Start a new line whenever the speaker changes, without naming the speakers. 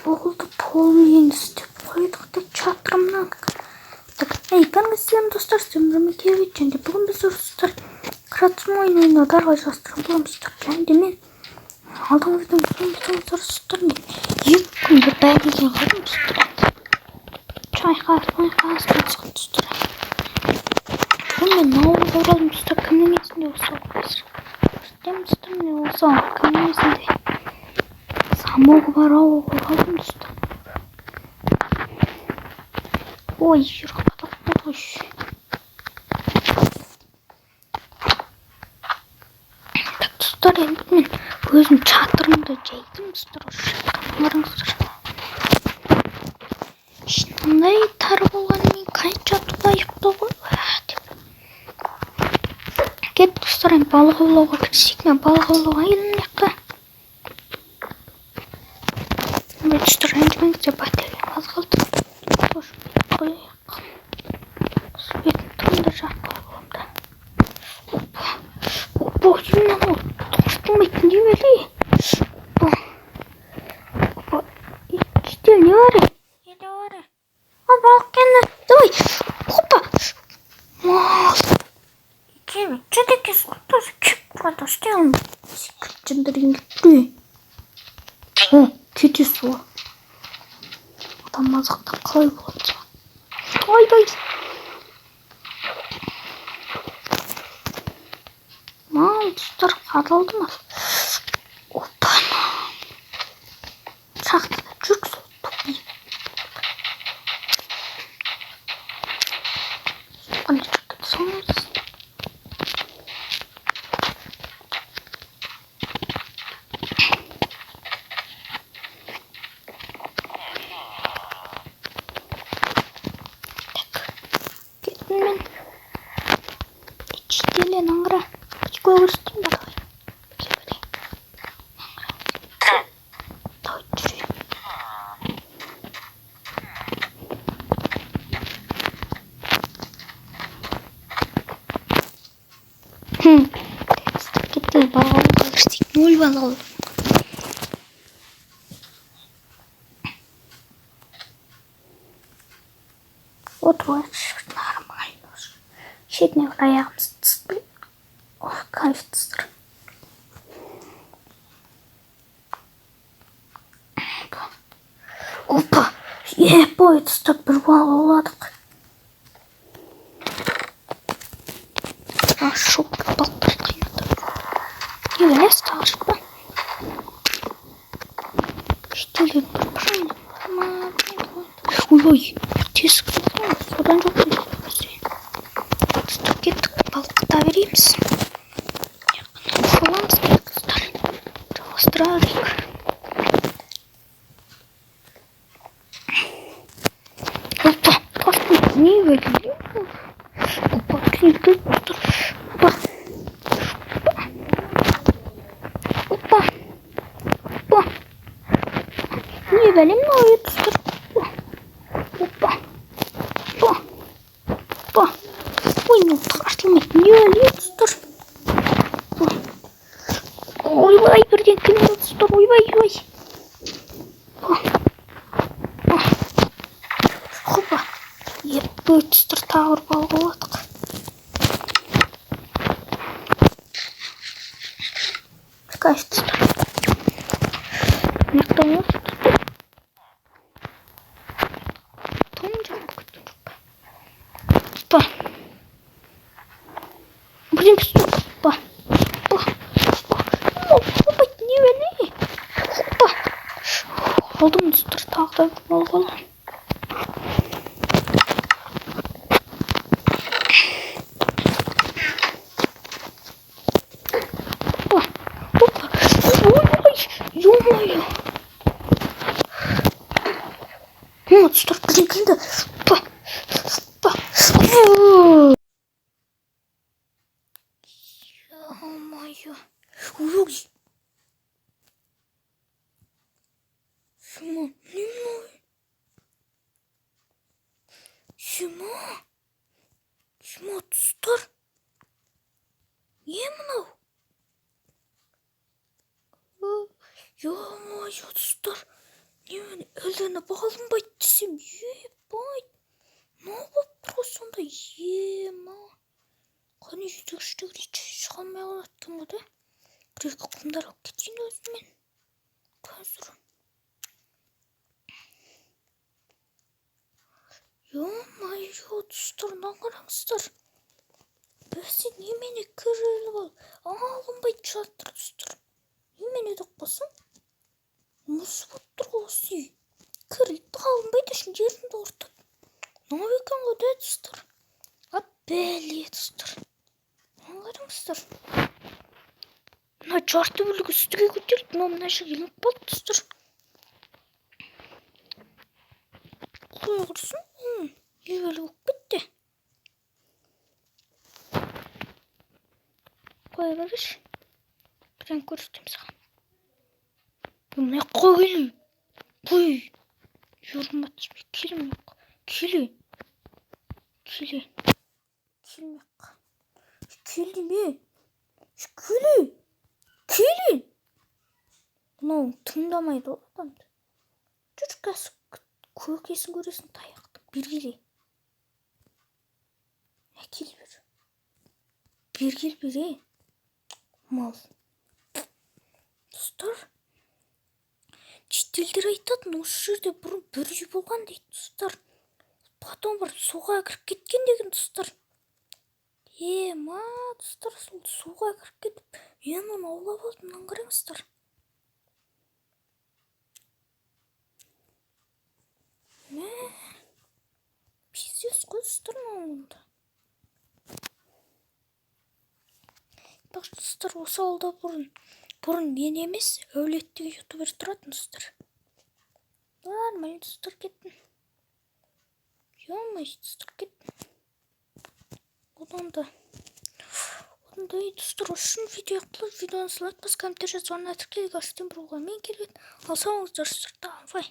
Болды полмен істеп қойдық та чатырымнан. Кәдімгі сіздерім достар, сіздерім келіп және бүгін біз достар Кратсмо ойнайын одарға жастырып боламыздар. Және де мен алдыңыздан соңғы достар мен 2 күнде бәрінен қалдым достар. Чайқас қызық достар. Бүгін мен ауылға оралдым достар. Кімнің есінде осы Көрсетемін достар, мен осы кімнің есінде Самоғы бар ауылға оралдым достар. Ой, жұрқадық болғыш. Так, достар, енді мен өзім чатырымды жайдым достар. Шынандай тар болған мен қанша туға ұйықтауға кет достар, балық аулауға кірісейік. Мен балық аулауға келмейді. Достар, енді мен де батарея аз қалды. Бетін тұрымда жақпай болымда. Опа, жемнен ол тұңшықтың бетін дей бәлі. Опа, işte не var? Ne var? О, балық келді. Давай. Опа. Мал. Че такие тоже кеп-то сделаем. Секретарин кетті. О, кете суы. Адам мазықта қалай болады? Ой. Мал, достар, қадалды ма? Опа. Шақтыда жүрк сол тұқи. Қане жүркет соңыз. Мен içtiğiyle nangara küçük olursun da davay. Davay çürüyor. Tekstik gitti. Bağlı kalırstik. Mol bağlı. Вот нормально. Щитный аяғым сыспай. Ох, кайф достар. Опа. Ой, достар, бір бал ауладық. Шоп балықтар қайнады. Не білесіз тағышық па? Штелен тұрмышын. Ой, тесік болған. Содан жоқ дейді. Достар, кеттік балықта береміз. Ұшаламыз керек достар. Жалғастырайық. Опа, тастың не бөлінді? Опа, кірді достар. Опа. Не бөлім мынау достар. Опа. Ой, ну тастылмайды. Не бөлі достар. Ойбай, бірден кімді достар. Ойбай. Опа. Еппі достар, тағыр балға оладық. Кайф достар. Мақтан осы достар. Том жағып күттім жоқ па. Опа. Бірден пістің. Опа. Опа, не бәлі? Опа. Алдым достар, тағда болған. Ё-моё! Вот, достар, бірден келді. Опа. Ё-моё! Ой! Шыма, не мной? Шыма, достар? Не мынау? Ё-моё, достар! Немене? Бөлені бағалынбайды десем, ебай. Не болып тұр сонда, ема. Қане жетекшілер шыға алмай қалаттың ғой да. Бір-екі құмдар алып кетейін өзімен. Қазір. Ё-майо, достар, қараңыздар. Бәсе немене кіріліп алынбайды жатыр, достар. Немене деп қосам? Мұсы болып тұр осы. Кірілді алынбайды үшін жерінде ортады. Ne екен ғой да, достар? Бәле, достар. Қараңыздар. Мына жарты бөлігі үстіге көтерілді, мына жағы ілініп қалды, достар. Қоя құрсын, ебелі болып кетті. Қоя беріш. Бірден көрсетем саған. Мына қой. Қой. Жүрматшым, келім жоқ. Келі. Келмек. Келі не? Келі. Мынау тыңдамайды оламды. Жүркәсі көкесін көресін таяқты. Бергеле. Әкел бер. Бергел бере. Мал. Достар. Шетелдер айтатын осы жерде бұрын бір үй болған дейді, достар. Потом бір суға кіріп кеткен деген, достар. Ема, достар, сол суға кіріп кетіп, мен оны аулап алдым, мынаны қараңыздар. Пиздец қой, достар, мынауында. Так, достар, осы ауылда бұрын мен емес, әулеттегі ютубер тұратын, достар. Нормально, достар, кеттім. Ё-моё, достар, кеттім. Одан да достар, үшін видео қылып, видеоны салады, бас комментарий жазуына тіркелі көрсетен бір оған мен келбет. Алсаңыздар, достар, давай.